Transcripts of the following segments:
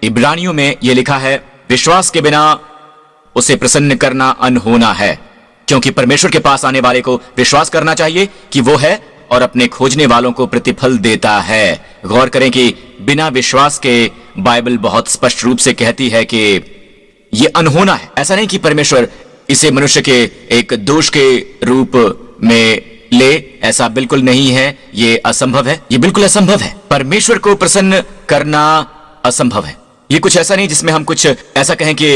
इब्रानियों में यह लिखा है, विश्वास के बिना उसे प्रसन्न करना अनहोना है, क्योंकि परमेश्वर के पास आने वाले को विश्वास करना चाहिए कि वो है और अपने खोजने वालों को प्रतिफल देता है। गौर करें कि बिना विश्वास के बाइबल बहुत स्पष्ट रूप से कहती है कि यह अनहोना है। ऐसा नहीं कि परमेश्वर इसे मनुष्य के एक दोष के रूप में ले, ऐसा बिल्कुल नहीं है। यह असंभव है, यह बिल्कुल असंभव है। परमेश्वर को प्रसन्न करना असंभव है। ये कुछ ऐसा नहीं जिसमें हम कुछ ऐसा कहें कि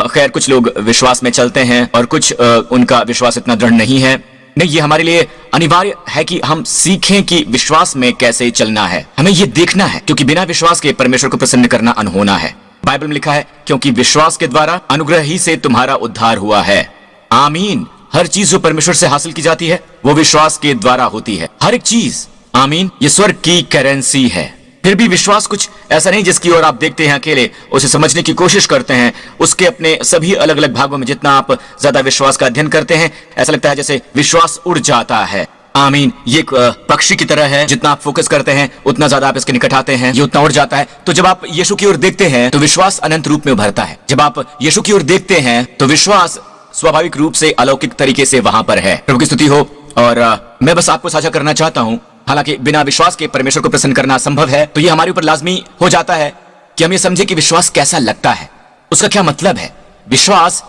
खैर कुछ लोग विश्वास में चलते हैं और कुछ उनका विश्वास इतना दृढ़ नहीं है। नहीं, ये हमारे लिए अनिवार्य है कि हम सीखें कि विश्वास में कैसे चलना है। हमें ये देखना है, क्योंकि बिना विश्वास के परमेश्वर को प्रसन्न करना अनहोना है। बाइबल में लिखा है, क्योंकि विश्वास के द्वारा अनुग्रह ही से तुम्हारा उद्धार हुआ है। आमीन। हर चीज जो परमेश्वर से हासिल की जाती है वो विश्वास के द्वारा होती है, हर एक चीज। आमीन। ये स्वर्ग की करेंसी है। फिर भी विश्वास कुछ ऐसा नहीं जिसकी ओर आप देखते हैं अकेले, उसे समझने की कोशिश करते हैं, उसके अपने सभी अलग अलग भागों में जितना आप ज्यादा विश्वास का अध्ययन करते हैं, ऐसा लगता है जैसे विश्वास उड़ जाता है। आमीन। ये एक पक्षी की तरह है, जितना आप फोकस करते हैं उतना ज्यादा आप इसके निकट आते हैं, ये उतना उड़ जाता है। तो जब आप यीशु की ओर देखते हैं तो विश्वास अनंत रूप में उभरता है। जब आप यीशु की ओर देखते हैं तो विश्वास स्वाभाविक रूप से अलौकिक तरीके से वहां पर है। प्रभु की स्तुति हो। और मैं बस आपको साझा करना चाहता हूं, हालांकि बिना विश्वास के परमेश्वर को प्रसन्न करना असंभव है, तो यह हमारे ऊपर लाजमी हो जाता है कि हम ये समझे कि विश्वास कैसा लगता है, उसका क्या मतलब है। विश्वास,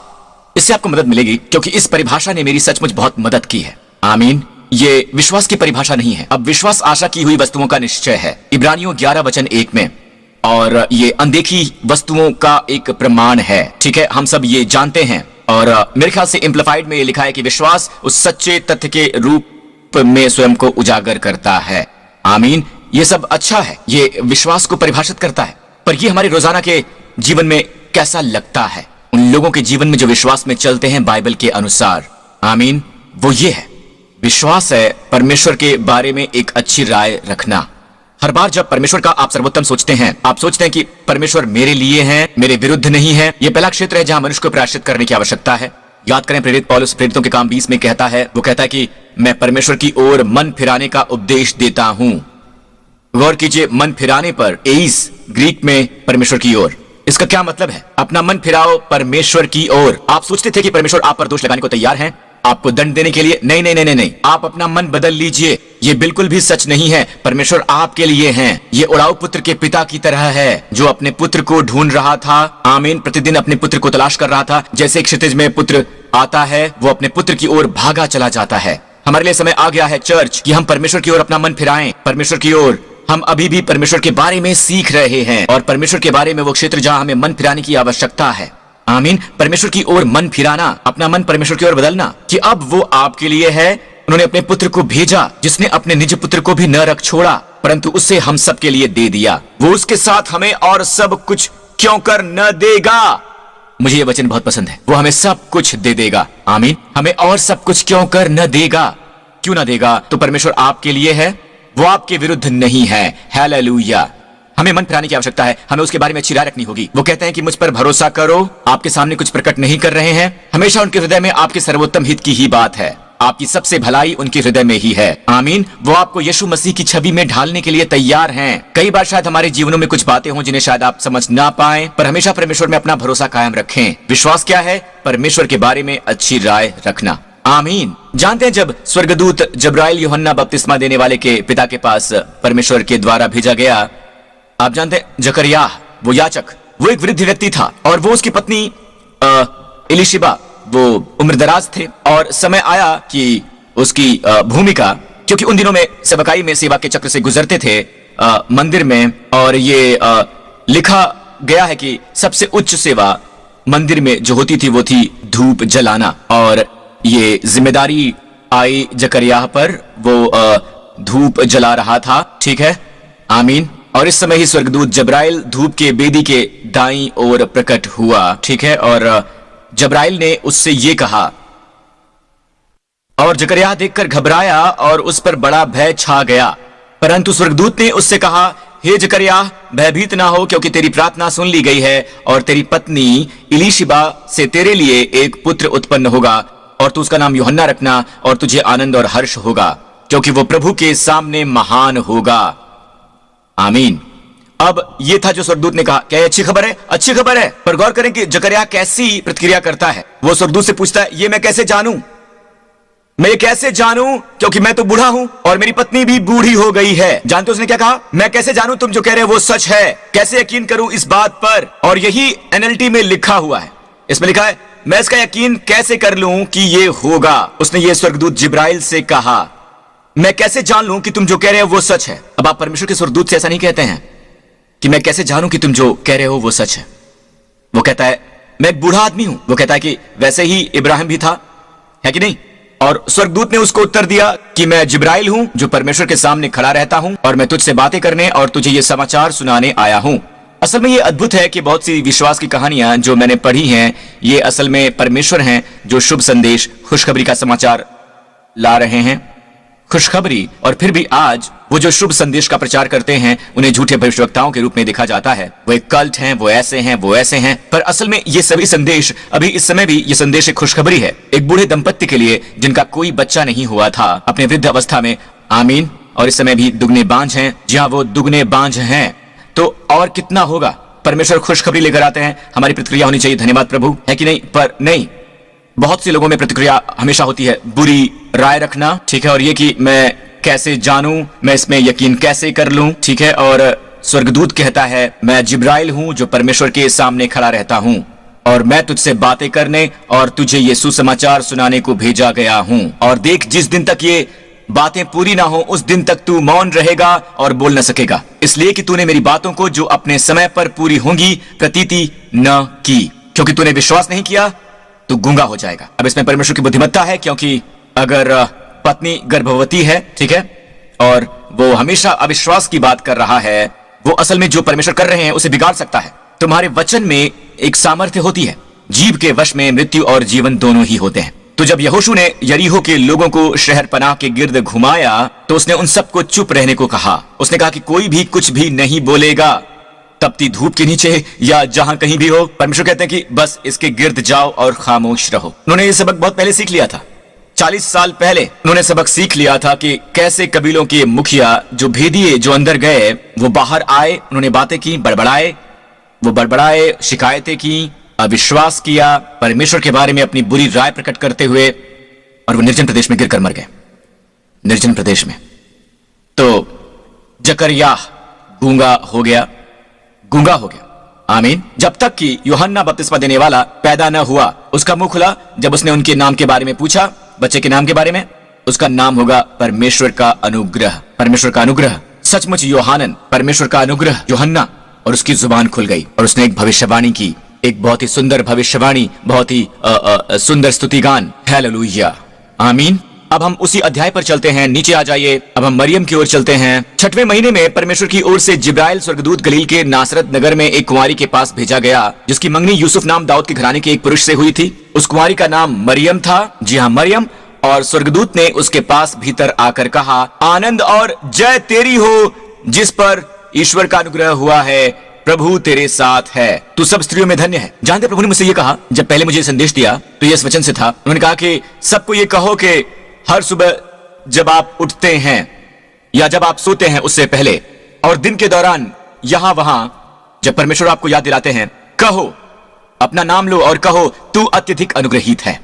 इससे आपको मदद मिलेगी, क्योंकि इस परिभाषा ने मेरी सचमुच बहुत मदद की है। आमीन। ये विश्वास की परिभाषा नहीं है। अब विश्वास आशा की हुई वस्तुओं का निश्चय है, इब्रानियों 11:1 में, और ये अनदेखी वस्तुओं का एक प्रमाण है। ठीक है, हम सब ये जानते हैं। और मेरे ख्याल से इम्प्लीफाइड में ये लिखा है कि विश्वास उस सच्चे तथ्य के रूप में स्वयं को उजागर करता है। आमीन। ये सब अच्छा है, ये विश्वास को परिभाषित करता है, पर ये हमारे रोजाना के जीवन में कैसा लगता है, उन लोगों के जीवन में जो विश्वास में चलते हैं बाइबल के अनुसार। आमीन। वो ये है, विश्वास है परमेश्वर के बारे में एक अच्छी राय रखना। हर बार जब परमेश्वर का आप सर्वोत्तम सोचते हैं, आप सोचते हैं कि परमेश्वर मेरे लिए है, मेरे विरुद्ध नहीं है। यह पहला क्षेत्र है जहां मनुष्य को प्रायश्चित करने की आवश्यकता है। याद करें, प्रेरित पौलुस प्रेरितों के काम 20 में कहता है, वो कहता है कि मैं परमेश्वर की ओर मन फिराने का उपदेश देता हूं। गौर कीजिए, मन फिराने पर, एइस ग्रीक में परमेश्वर की ओर। इसका क्या मतलब है? अपना मन फिराओ परमेश्वर की ओर। आप सोचते थे कि परमेश्वर आप पर दोष लगाने को तैयार हैं, आपको दंड देने के लिए। नहीं नहीं नहीं नहीं, आप अपना मन बदल लीजिए। ये बिल्कुल भी सच नहीं है। परमेश्वर आपके लिए हैं। ये उड़ाऊ पुत्र के पिता की तरह है, जो अपने पुत्र को ढूंढ रहा था। आमीन। प्रतिदिन अपने पुत्र को तलाश कर रहा था। जैसे क्षितिज में पुत्र आता है, वो अपने पुत्र की ओर भागा चला जाता है। हमारे लिए समय आ गया है चर्च, कि हम परमेश्वर की ओर अपना मन फिराएं। परमेश्वर की ओर हम अभी भी परमेश्वर के बारे में सीख रहे हैं, और परमेश्वर के बारे में वो क्षेत्र जहां हमें मन फिराने की आवश्यकता है। आमीन। परमेश्वर की ओर मन फिराना, अपना मन परमेश्वर की ओर बदलना, कि अब वो आपके लिए है। उन्होंने अपने पुत्र को भेजा, जिसने अपने निज पुत्र को भी न रख छोड़ा, परंतु उसे हम सब के लिए दे दिया। वो उसके साथ हमें और सब कुछ क्यों कर न देगा। मुझे ये वचन बहुत पसंद है। वो हमें सब कुछ दे देगा। आमीन। हमें और सब कुछ क्यों कर न देगा। क्यों ना देगा? तो परमेश्वर आपके लिए है, वो आपके विरुद्ध नहीं है। हालेलुया। हमें मन फिराने की आवश्यकता है, हमें उसके बारे में अच्छी राय रखनी होगी। वो कहते हैं कि मुझ पर भरोसा करो, आपके सामने कुछ प्रकट नहीं कर रहे हैं। हमेशा उनके हृदय में आपके सर्वोत्तम हित की ही बात है, आपकी सबसे भलाई उनके हृदय में ही है। आमीन। वो आपको यीशु मसीह की छवि में ढालने के लिए तैयार हैं। कई बार शायद हमारे जीवनों में कुछ बातें हों जिन्हें शायद आप समझ ना पाएं, पर हमेशा परमेश्वर में अपना भरोसा कायम रखें। विश्वास क्या है? परमेश्वर के बारे में अच्छी राय रखना। आमीन। जानते हैं, जब स्वर्गदूत जब्राइल यूहन्ना बपतिस्मा देने वाले के पिता के पास परमेश्वर के द्वारा भेजा गया, आप जानते हैं जकरिया, वो याचक, वो एक वृद्ध व्यक्ति था, और वो उसकी पत्नी एलिशिबा, वो उम्रदराज थे। और समय आया कि उसकी भूमिका, क्योंकि उन दिनों में सेवकाई में सेवा के चक्र से गुजरते थे मंदिर में, और ये लिखा गया है कि सबसे उच्च सेवा मंदिर में जो होती थी वो थी धूप जलाना, और ये जिम्मेदारी आई जकरिया पर। वो धूप जला रहा था। ठीक है। आमीन। और इस समय ही स्वर्गदूत जब्राइल धूप के बेदी के दाईं ओर प्रकट हुआ। ठीक है। और जब्राइल ने उससे ये कहा, और जकरिया देखकर घबराया और उस पर बड़ा भय छा गया। परंतु स्वर्गदूत ने उससे कहा, हे जकरिया, भयभीत ना हो, क्योंकि तेरी प्रार्थना सुन ली गई है, और तेरी पत्नी एलीशिबा से तेरे लिए एक पुत्र उत्पन्न होगा, और तू उसका नाम यूहन्ना रखना, और तुझे आनंद और हर्ष होगा, क्योंकि वो प्रभु के सामने महान होगा। आमीन। अब ये था जो स्वर्गदूत ने कहा। क्या ये अच्छी खबर है? अच्छी खबर है। पर गौर करें कि जकरिया कैसी प्रतिक्रिया करता है। वो स्वर्गदूत से पूछता है, ये मैं कैसे जानूं? मैं ये कैसे जानूं, क्योंकि मैं तो बूढ़ा हूं और मेरी पत्नी भी बूढ़ी हो गई है। जानते हो उसने क्या कहा? मैं कैसे जानूं तुम जो कह रहे हो वो सच है? कैसे यकीन करूं इस बात पर? और यही एनएलटी में लिखा हुआ है। इसमें लिखा है, मैं इसका यकीन कैसे कर लूं कि ये होगा? उसने ये स्वर्गदूत जिब्राइल से कहा, मैं कैसे जान लूं कि तुम जो कह रहे हो वो सच है? अब आप परमेश्वर के स्वर्गदूत से ऐसा नहीं कहते हैं कि मैं कैसे जानूं कि तुम जो कह रहे हो वो सच है। वो कहता है, मैं एक बूढ़ा आदमी हूं। वो कहता है कि वैसे ही इब्राहिम भी था, है कि नहीं? और स्वर्गदूत ने उसको उत्तर दिया कि मैं जिब्राइल हूं जो परमेश्वर के सामने खड़ा रहता हूं और मैं तुझसे बातें करने और तुझे ये समाचार सुनाने आया हूं। असल में ये अद्भुत है कि बहुत सी विश्वास की कहानियां जो मैंने पढ़ी हैं, ये असल में परमेश्वर हैं जो शुभ संदेश, खुशखबरी का समाचार ला रहे हैं। खुशखबरी, और फिर भी आज वो जो शुभ संदेश का प्रचार करते हैं उन्हें झूठे भविष्यवक्ताओं के रूप में देखा जाता है। वो एक कल्ट हैं, वो ऐसे हैं, वो ऐसे हैं। पर असल में ये सभी संदेश, अभी इस समय भी ये संदेश एक खुशखबरी है एक बूढ़े दंपत्ति के लिए जिनका कोई बच्चा नहीं हुआ था अपने वृद्ध अवस्था में। आमीन। और इस समय भी दुगने बांझ हैं। जी हाँ, वो दुगने बांझ हैं। तो और कितना होगा? परमेश्वर खुशखबरी लेकर आते हैं। हमारी प्रतिक्रिया होनी चाहिए, धन्यवाद प्रभु, है कि नहीं? पर नहीं, बहुत से लोगों में प्रतिक्रिया हमेशा होती है बुरी राय रखना, ठीक है, और ये कि मैं कैसे जानूं, मैं इसमें यकीन कैसे कर लूं, ठीक है। और स्वर्गदूत कहता है, मैं जिब्राइल हूं जो परमेश्वर के सामने खड़ा रहता हूं और मैं तुझसे बातें करने और तुझे ये सुसमाचार सुनाने को भेजा गया हूं। और देख, जिस दिन तक ये बातें पूरी ना हो उस दिन तक तू मौन रहेगा और बोल न सकेगा, इसलिए कि तूने मेरी बातों को जो अपने समय पर पूरी होंगी प्रतीति न की। क्योंकि तूने विश्वास नहीं किया तो गूंगा हो जाएगा। अब इसमें परमेश्वर की बुद्धिमत्ता है, क्योंकि अगर पत्नी गर्भवती है, ठीक है, और वो हमेशा अविश्वास की बात कर रहा है, वो असल में जो परमेश्वर कर रहे हैं उसे बिगाड़ सकता है। तुम्हारे वचन में एक सामर्थ्य होती है। जीव के वश में मृत्यु और जीवन दोनों ही होते हैं। तो जब यहोशू ने यरीहो के लोगों को शहर पनाह के गिर्द घुमाया तो उसने उन सबको चुप रहने को कहा। उसने कहा कि कोई भी कुछ भी नहीं बोलेगा, तपती धूप के नीचे या जहां कहीं भी हो। परमेश्वर कहते हैं कि बस इसके गिर्द जाओ और खामोश रहो। उन्होंने ये सबक बहुत पहले सीख लिया था। 40 साल पहले उन्होंने सबक सीख लिया था कि कैसे कबीलों के मुखिया जो भेदिए जो अंदर गए वो बाहर आए, उन्होंने बातें की, बड़बड़ाए, शिकायतें की, अविश्वास किया परमेश्वर के बारे में अपनी बुरी राय प्रकट करते हुए, और वो निर्जन प्रदेश में गिरकर मर गए, निर्जन प्रदेश में। तो जकरिया गूंगा हो गया। आमीन। जब तक कि यूहन्ना बपतिस्मा देने वाला पैदा न हुआ, उसका मुंह खुला जब उसने उनके नाम के बारे में पूछा, बच्चे के नाम के बारे में, उसका नाम होगा परमेश्वर का अनुग्रह। परमेश्वर का अनुग्रह, सचमुच यूहन्ना, परमेश्वर का अनुग्रह यूहन्ना। और उसकी जुबान खुल गई और उसने एक भविष्यवाणी की, एक बहुत ही सुंदर भविष्यवाणी, बहुत ही सुंदर स्तुतिगान। हालेलुया, आमीन। अब हम उसी अध्याय पर चलते हैं, नीचे आ जाइए। अब हम मरियम की ओर चलते हैं। 6वें महीने में परमेश्वर की ओर से जिब्राइल स्वर्गदूत गलील के नासरत नगर में एक कुंवारी के पास भेजा गया जिसकी मंगनी यूसुफ नाम दाऊद के घराने के एक पुरुष से हुई थी। उस कुंवारी का नाम मरियम था। जी हाँ, मरियम। और स्वर्गदूत ने उसके पास भीतर आकर कहा, आनंद और जय तेरी हो जिस पर ईश्वर का अनुग्रह हुआ है, प्रभु तेरे साथ है, तू सब स्त्रियों में धन्य है। जानते प्रभु ने मुझसे ये कहा, जब पहले मुझे संदेश दिया तो ये इस वचन से था। उन्होंने कहा कि सबको ये कहो कि हर सुबह जब आप उठते हैं या जब आप सोते हैं उससे पहले और दिन के दौरान यहां वहां जब परमेश्वर आपको याद दिलाते हैं, कहो, अपना नाम लो और कहो, तू अत्यधिक अनुग्रहित है।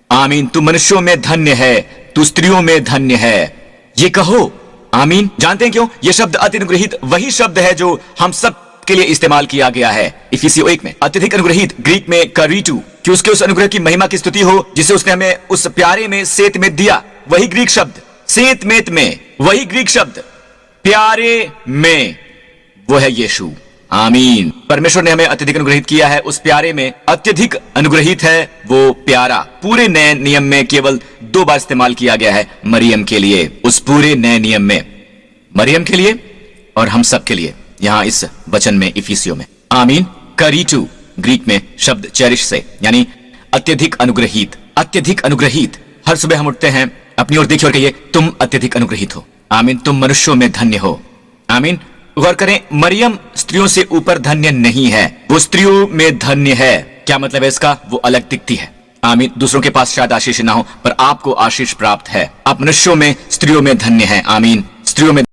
आमीन। तू मनुष्यों में धन्य है, तू स्त्रियों में धन्य है। ये कहो, आमीन। जानते हैं क्यों? ये शब्द अत्यनुग्रहित वही शब्द है जो हम सब के लिए इस्तेमाल किया गया है इफिसियों 1 में। अत्यधिक अनुग्रहित ग्रीक में करीटू, कि उसके उस अनुग्रह की महिमा की स्तुति हो जिसे उसने हमें उस प्यारे में सेत में दिया। वही ग्रीक शब्द सेत मेत में, वही ग्रीक शब्द प्यारे में, वो है यीशु। आमीन। परमेश्वर ने हमें अत्यधिक अनुग्रहित किया है, उस प्यारे में अत्यधिक अनुग्रहित है वो प्यारा। पूरे नए नियम में केवल 2 बार इस्तेमाल किया गया है मरियम के लिए, उस पूरे नए नियम में मरियम के लिए और हम सब के लिए यहां इस वचन में इफिसियों में। आमीन। करीटू ग्रीक में शब्द चेरिश से, यानी अत्यधिक अनुग्रहित। अत्यधिक अनुग्रहित। हर सुबह हम उठते हैं, अपनी ओर देखिए और कहिए, तुम अत्यधिक अनुग्रहित हो। आमीन। तुम मनुष्यों में धन्य हो। आमीन। गौर करें, मरियम स्त्रियों से ऊपर धन्य नहीं है, वो स्त्रियों में धन्य है। क्या मतलब है इसका? वो अलग दिखती है। आमीन। दूसरों के पास शायद आशीष ना हो पर आपको आशीष प्राप्त है। आप मनुष्यों में, स्त्रियों में धन्य है। आमीन। स्त्रियों में